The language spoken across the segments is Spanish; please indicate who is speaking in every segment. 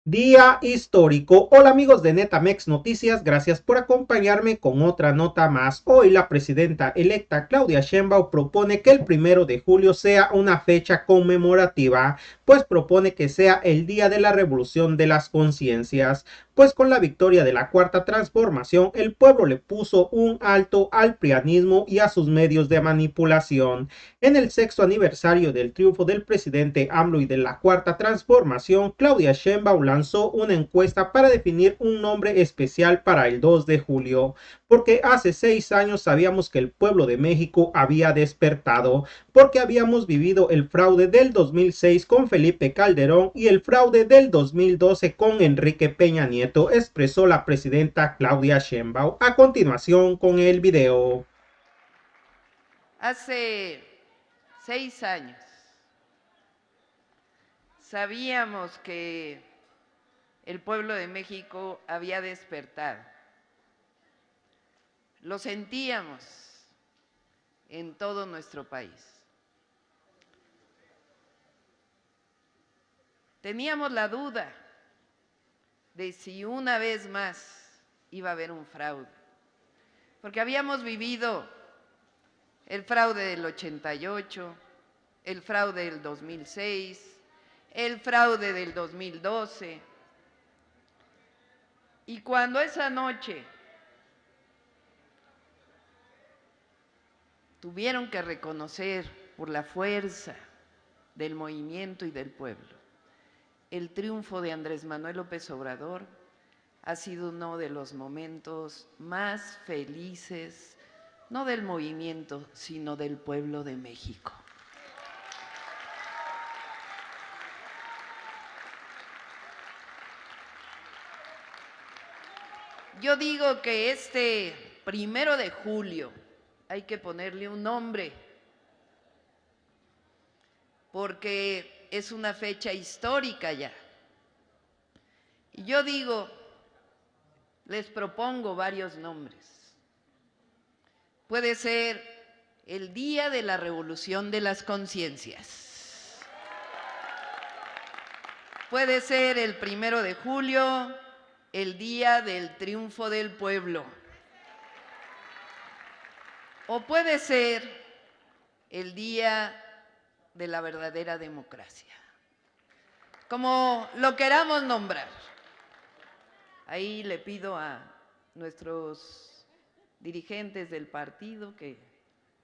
Speaker 1: Día histórico. Hola amigos de Netamex Noticias, gracias por acompañarme con otra nota más. Hoy la presidenta electa Claudia Sheinbaum propone que el 1 de julio sea una fecha conmemorativa, pues propone que sea el día de la revolución de las conciencias, pues con la victoria de la Cuarta Transformación el pueblo le puso un alto al prianismo y a sus medios de manipulación. En el 6º aniversario del triunfo del presidente AMLO y de la Cuarta Transformación, Claudia Sheinbaum lanzó una encuesta para definir un nombre especial para el 2 de julio, porque hace 6 años sabíamos que el pueblo de México había despertado, porque habíamos vivido el fraude del 2006 con Felipe Calderón y el fraude del 2012 con Enrique Peña Nieto, expresó la presidenta Claudia Sheinbaum. A continuación con el video.
Speaker 2: Hace 6 años sabíamos que el pueblo de México había despertado. Lo sentíamos en todo nuestro país. Teníamos la duda de si una vez más iba a haber un fraude, porque habíamos vivido el fraude del 88, el fraude del 2006, el fraude del 2012. Y cuando esa noche tuvieron que reconocer por la fuerza del movimiento y del pueblo el triunfo de Andrés Manuel López Obrador, ha sido uno de los momentos más felices, no del movimiento, sino del pueblo de México. Yo digo que este 1 de julio hay que ponerle un nombre, porque es una fecha histórica ya. Y yo digo, les propongo varios nombres. Puede ser el Día de la Revolución de las Conciencias. Puede ser el 1 de julio, el Día del Triunfo del Pueblo. O puede ser el Día de la Verdadera Democracia. Como lo queramos nombrar. Ahí le pido a nuestros dirigentes del partido que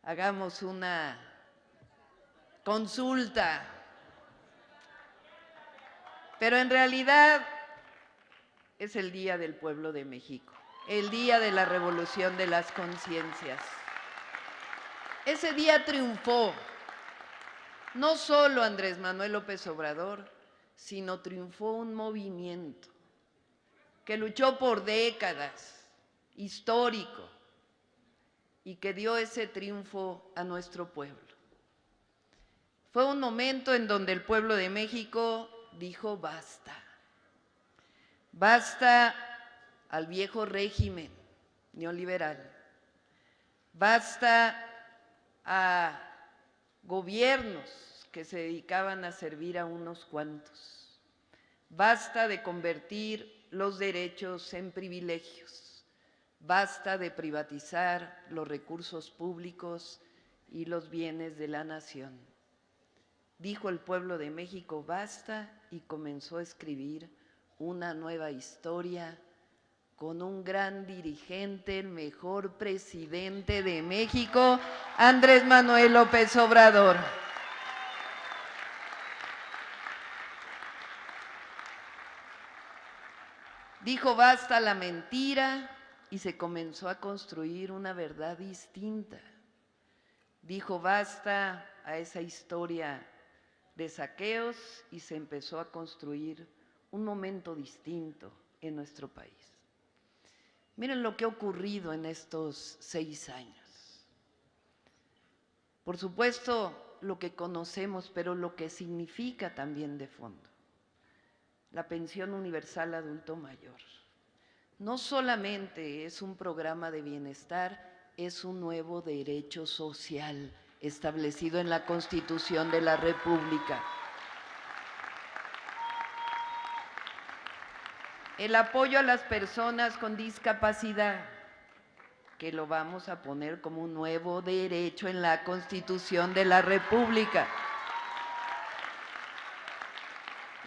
Speaker 2: hagamos una consulta. Pero en realidad es el Día del Pueblo de México, el Día de la Revolución de las Conciencias. Ese día triunfó no solo Andrés Manuel López Obrador, sino triunfó un movimiento que luchó por décadas, histórico, y que dio ese triunfo a nuestro pueblo. Fue un momento en donde el pueblo de México dijo basta. Basta al viejo régimen neoliberal. Basta a gobiernos que se dedicaban a servir a unos cuantos. Basta de convertir los derechos en privilegios. Basta de privatizar los recursos públicos y los bienes de la nación. Dijo el pueblo de México basta y comenzó a escribir una nueva historia con un gran dirigente, el mejor presidente de México, Andrés Manuel López Obrador. Dijo basta a la mentira y se comenzó a construir una verdad distinta. Dijo basta a esa historia de saqueos y se empezó a construir un momento distinto en nuestro país. Miren lo que ha ocurrido en estos 6 años. Por supuesto, lo que conocemos, pero lo que significa también de fondo. La pensión universal adulto mayor. No solamente es un programa de bienestar, es un nuevo derecho social establecido en la Constitución de la República. el apoyo a las personas con discapacidad, que lo vamos a poner como un nuevo derecho en la Constitución de la República.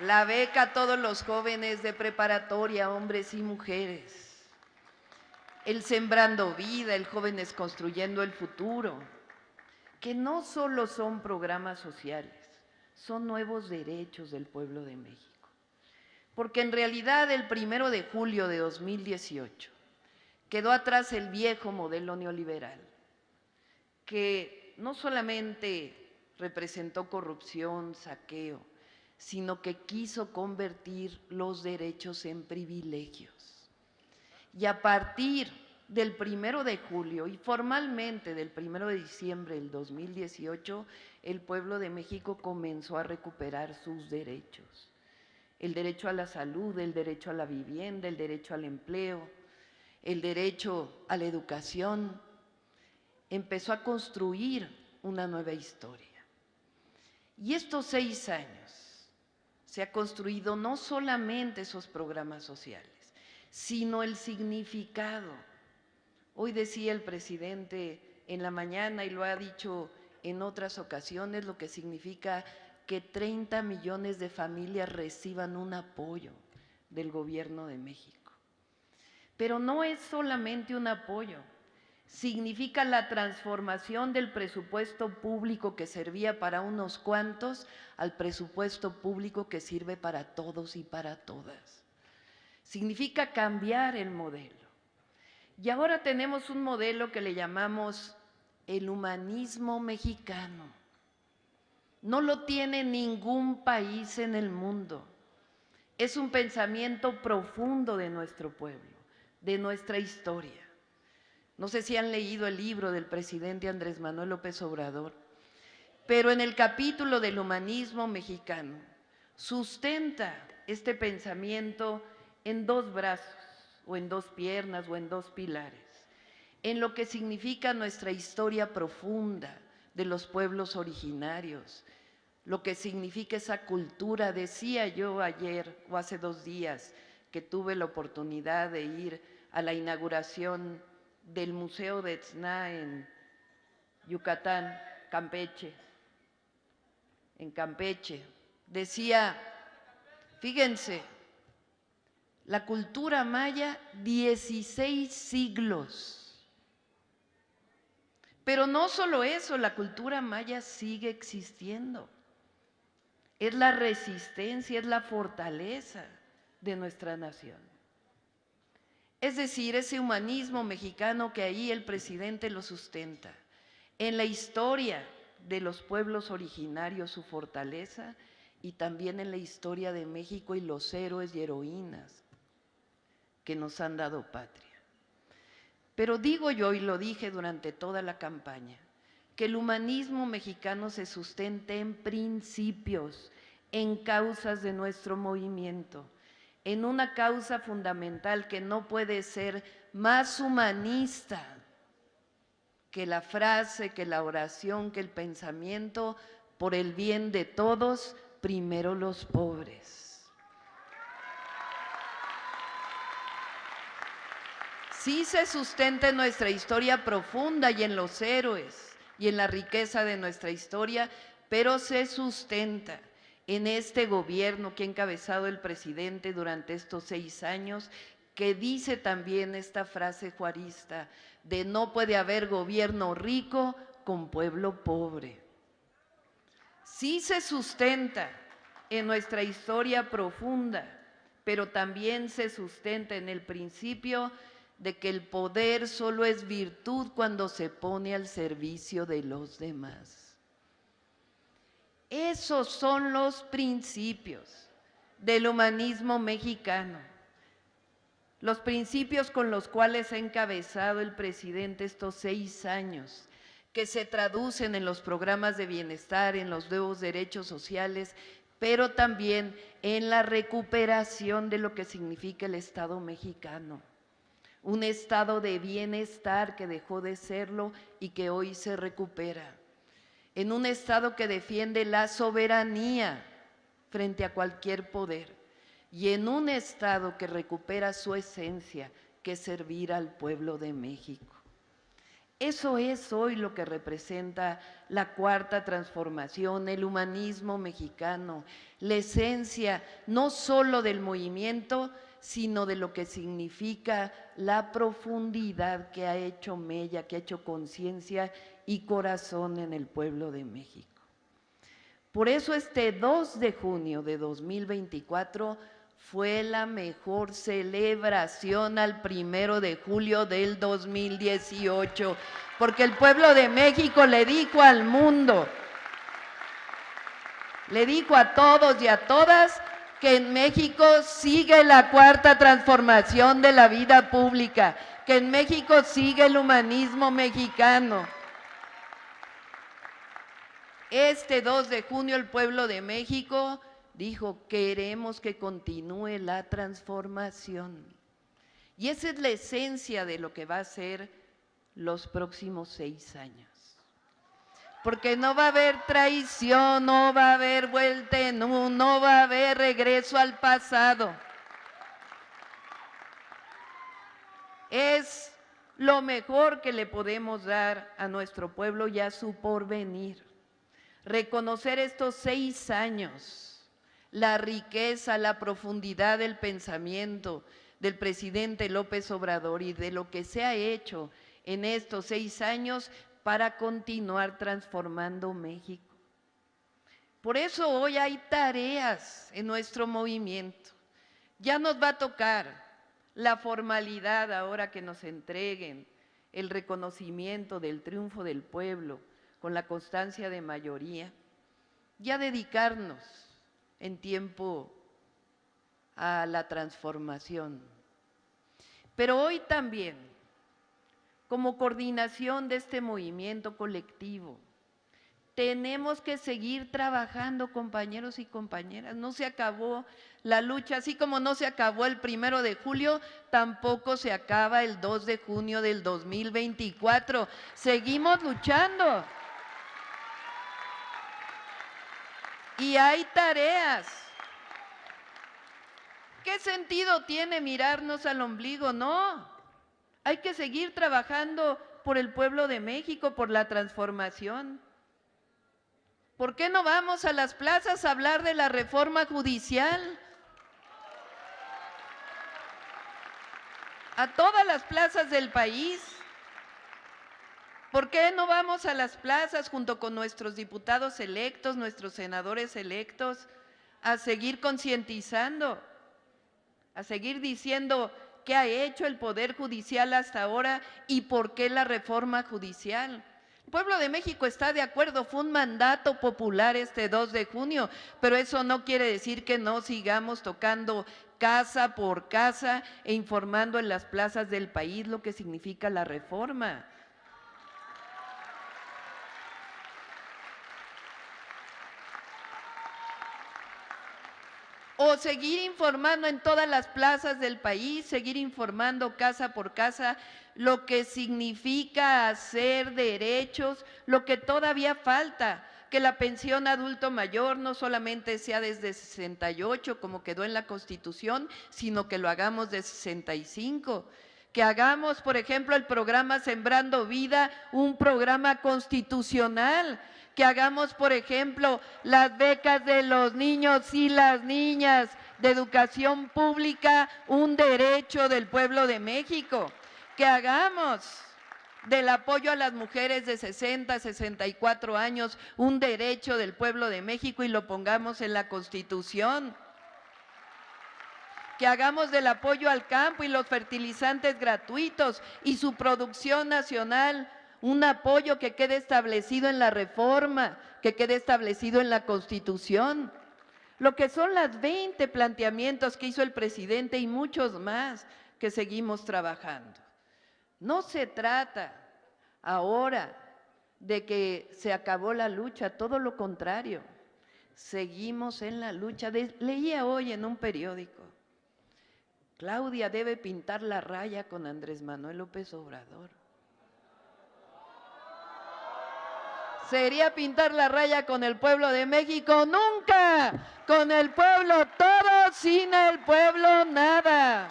Speaker 2: La beca a todos los jóvenes de preparatoria, hombres y mujeres. El Sembrando Vida, el Jóvenes Construyendo el Futuro, que no solo son programas sociales, son nuevos derechos del pueblo de México. Porque en realidad el 1 de julio de 2018 quedó atrás el viejo modelo neoliberal, que no solamente representó corrupción, saqueo, sino que quiso convertir los derechos en privilegios. Y a partir del 1 de julio y formalmente del 1 de diciembre del 2018, el pueblo de México comenzó a recuperar sus derechos. El derecho a la salud, el derecho a la vivienda, el derecho al empleo, el derecho a la educación. Empezó a construir una nueva historia. Y estos 6 años se ha construido no solamente esos programas sociales, sino el significado. Hoy decía el presidente en la mañana y lo ha dicho en otras ocasiones, lo que significa que 30 millones de familias reciban un apoyo del gobierno de México. Pero no es solamente un apoyo, significa la transformación del presupuesto público que servía para unos cuantos al presupuesto público que sirve para todos y para todas. Significa cambiar el modelo. Y ahora tenemos un modelo que le llamamos el humanismo mexicano. No lo tiene ningún país en el mundo. Es un pensamiento profundo de nuestro pueblo, de nuestra historia. No sé si han leído el libro del presidente Andrés Manuel López Obrador, pero en el capítulo del humanismo mexicano sustenta este pensamiento en 2 brazos, o en 2 piernas, o en 2 pilares, en lo que significa nuestra historia profunda de los pueblos originarios, lo que significa esa cultura. Decía yo ayer o hace 2 días que tuve la oportunidad de ir a la inauguración del Museo de Etzna en Yucatán, Campeche, en Campeche. Decía, fíjense, la cultura maya, 16 siglos. Pero no solo eso, la cultura maya sigue existiendo. Es la resistencia, es la fortaleza de nuestra nación. Es decir, ese humanismo mexicano que ahí el presidente lo sustenta. En la historia de los pueblos originarios, su fortaleza, y también en la historia de México y los héroes y heroínas que nos han dado patria. Pero digo yo, y lo dije durante toda la campaña, que el humanismo mexicano se sustenta en principios, en causas de nuestro movimiento, en una causa fundamental que no puede ser más humanista que la frase, que la oración, que el pensamiento: por el bien de todos, primero los pobres. Sí se sustenta en nuestra historia profunda y en los héroes y en la riqueza de nuestra historia, pero se sustenta en este gobierno que ha encabezado el presidente durante estos 6 años, que dice también esta frase juarista de no puede haber gobierno rico con pueblo pobre. Sí se sustenta en nuestra historia profunda, pero también se sustenta en el principio de que el poder solo es virtud cuando se pone al servicio de los demás. Esos son los principios del humanismo mexicano, los principios con los cuales ha encabezado el presidente estos 6 años, que se traducen en los programas de bienestar, en los nuevos derechos sociales, pero también en la recuperación de lo que significa el Estado mexicano. Un estado de bienestar que dejó de serlo y que hoy se recupera. En un estado que defiende la soberanía frente a cualquier poder. y en un Estado que recupera su esencia, que es servir al pueblo de México. Eso es hoy lo que representa la Cuarta Transformación, el humanismo mexicano, la esencia no solo del movimiento, sino de lo que significa la profundidad que ha hecho mella, que ha hecho conciencia y corazón en el pueblo de México. Por eso este 2 de junio de 2024 fue la mejor celebración al 1 de julio del 2018, porque el pueblo de México le dijo al mundo, le dijo a todos y a todas que en México sigue la cuarta transformación de la vida pública, que en México sigue el humanismo mexicano. Este 2 de junio el pueblo de México dijo, queremos que continúe la transformación. Y esa es la esencia de lo que va a ser los próximos 6 años. Porque no va a haber traición, no va a haber vuelta en U, no va a haber regreso al pasado. Es lo mejor que le podemos dar a nuestro pueblo y a su porvenir. Reconocer estos 6 años, la riqueza, la profundidad del pensamiento del presidente López Obrador y de lo que se ha hecho en estos 6 años para continuar transformando México. Por eso hoy hay tareas en nuestro movimiento. Ya nos va a tocar la formalidad ahora que nos entreguen el reconocimiento del triunfo del pueblo con la constancia de mayoría, ya dedicarnos en tiempo a la transformación. Pero hoy también, como coordinación de este movimiento colectivo, tenemos que seguir trabajando, compañeros y compañeras. No se acabó la lucha, así como no se acabó el 1 de julio, tampoco se acaba el 2 de junio del 2024. Seguimos luchando. Y hay tareas. ¿Qué sentido tiene mirarnos al ombligo? No, hay que seguir trabajando por el pueblo de México, por la transformación. ¿Por qué no vamos a las plazas a hablar de la reforma judicial? A todas las plazas del país. ¿Por qué no vamos a las plazas junto con nuestros diputados electos, nuestros senadores electos, a seguir concientizando, a seguir diciendo qué ha hecho el Poder Judicial hasta ahora y por qué la reforma judicial? El pueblo de México está de acuerdo, fue un mandato popular este 2 de junio, pero eso no quiere decir que no sigamos tocando casa por casa e informando en las plazas del país lo que significa la reforma. O seguir informando en todas las plazas del país, seguir informando casa por casa lo que significa hacer derechos, lo que todavía falta, que la pensión adulto mayor no solamente sea desde 68 como quedó en la Constitución, sino que lo hagamos de 65. Que hagamos, por ejemplo, el programa Sembrando Vida, un programa constitucional. Que hagamos, por ejemplo, las becas de los niños y las niñas de educación pública, un derecho del pueblo de México. Que hagamos del apoyo a las mujeres de 60 a 64 años, un derecho del pueblo de México y lo pongamos en la Constitución. Que hagamos del apoyo al campo y los fertilizantes gratuitos y su producción nacional un apoyo que quede establecido en la reforma, que quede establecido en la Constitución. Lo que son los 20 planteamientos que hizo el presidente y muchos más que seguimos trabajando. No se trata ahora de que se acabó la lucha, todo lo contrario. Seguimos en la lucha. Leía hoy en un periódico, Claudia debe pintar la raya con Andrés Manuel López Obrador. sería pintar la raya con el pueblo de México. Nunca. Con el pueblo todo, sin el pueblo nada.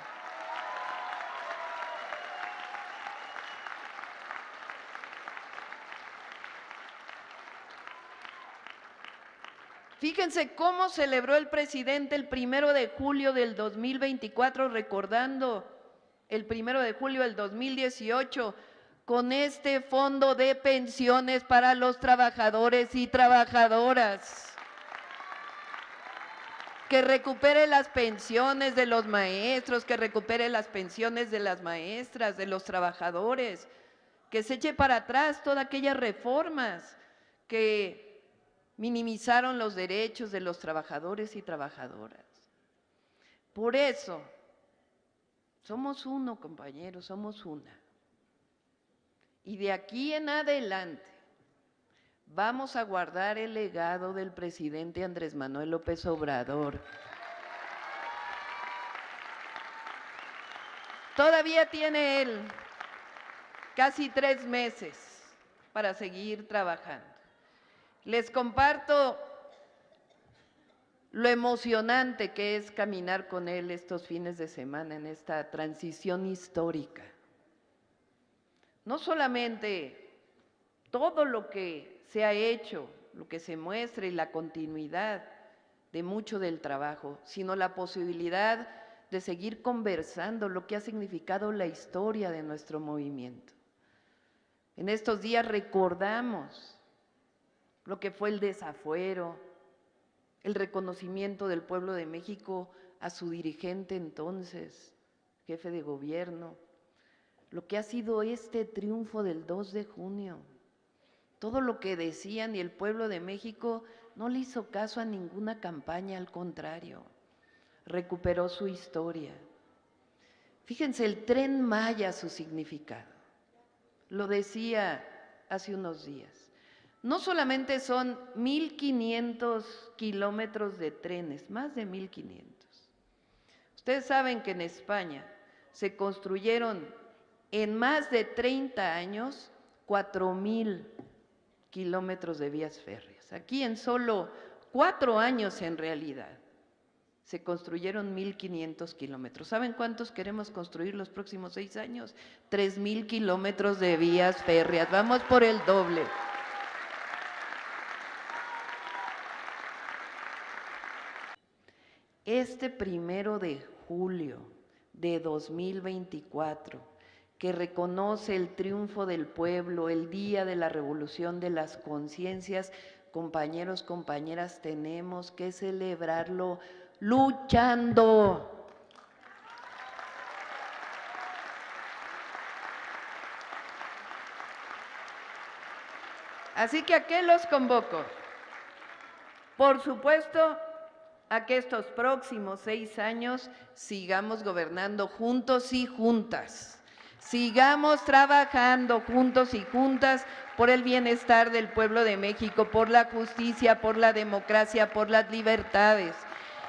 Speaker 2: Fíjense cómo celebró el presidente el 1 de julio del 2024, recordando el 1 de julio del 2018, con este fondo de pensiones para los trabajadores y trabajadoras. Que recupere las pensiones de los maestros, que recupere las pensiones de las maestras, de los trabajadores, que se eche para atrás todas aquellas reformas que minimizaron los derechos de los trabajadores y trabajadoras. Por eso, somos uno, compañeros, somos una. Y de aquí en adelante vamos a guardar el legado del presidente Andrés Manuel López Obrador. Todavía tiene él casi 3 meses para seguir trabajando. Les comparto lo emocionante que es caminar con él estos fines de semana en esta transición histórica. No solamente todo lo que se ha hecho, lo que se muestra y la continuidad de mucho del trabajo, sino la posibilidad de seguir conversando lo que ha significado la historia de nuestro movimiento. En estos días recordamos lo que fue el desafuero, el reconocimiento del pueblo de México a su dirigente entonces, jefe de gobierno, lo que ha sido este triunfo del 2 de junio, todo lo que decían y el pueblo de México no le hizo caso a ninguna campaña, al contrario, recuperó su historia. Fíjense, el Tren Maya, su significado, lo decía hace unos días. No solamente son 1,500 kilómetros de trenes, más de 1,500. Ustedes saben que en España se construyeron en más de 30 años 4,000 kilómetros de vías férreas. Aquí en solo 4 años en realidad se construyeron 1,500 kilómetros. ¿Saben cuántos queremos construir los próximos 6 años? 3,000 kilómetros de vías férreas. Vamos por el doble. Este 1 de julio de 2024, que reconoce el triunfo del pueblo, el día de la revolución de las conciencias, compañeros, compañeras, tenemos que celebrarlo luchando. Así que ¿a qué los convoco? Por supuesto, a que estos próximos 6 años sigamos gobernando juntos y juntas, sigamos trabajando juntos y juntas por el bienestar del pueblo de México, por la justicia, por la democracia, por las libertades.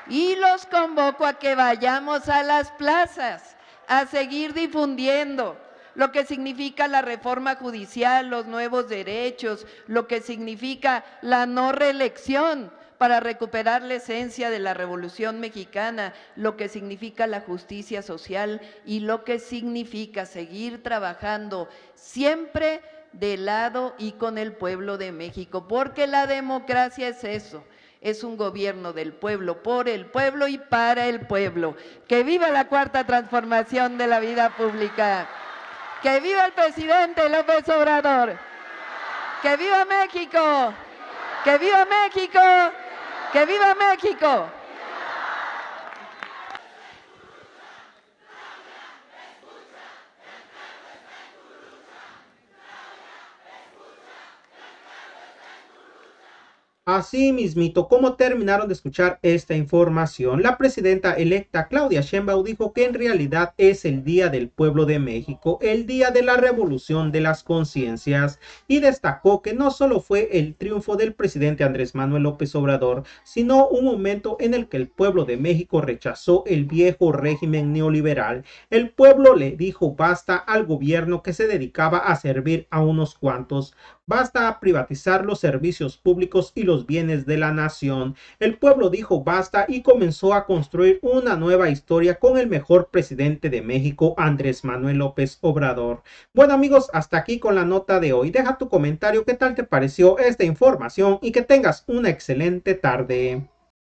Speaker 2: Y los convoco a que vayamos a las plazas, a seguir difundiendo lo que significa la reforma judicial, los nuevos derechos, lo que significa la no reelección, para recuperar la esencia de la Revolución Mexicana, lo que significa la justicia social y lo que significa seguir trabajando siempre de lado y con el pueblo de México, porque la democracia es eso, es un gobierno del pueblo, por el pueblo y para el pueblo. ¡Que viva la cuarta transformación de la vida pública! ¡Que viva el presidente López Obrador! ¡Que viva México! ¡Que viva México! ¡Que viva México!
Speaker 1: Así mismito, como terminaron de escuchar esta información, la presidenta electa Claudia Sheinbaum dijo que en realidad es el Día del Pueblo de México, el día de la revolución de las conciencias, y destacó que no solo fue el triunfo del presidente Andrés Manuel López Obrador, sino un momento en el que el pueblo de México rechazó el viejo régimen neoliberal. El pueblo le dijo basta al gobierno que se dedicaba a servir a unos cuantos. Basta privatizar los servicios públicos y los bienes de la nación. El pueblo dijo basta y comenzó a construir una nueva historia con el mejor presidente de México, Andrés Manuel López Obrador. Bueno amigos, hasta aquí con la nota de hoy. Deja tu comentario, qué tal te pareció esta información y que tengas una excelente tarde.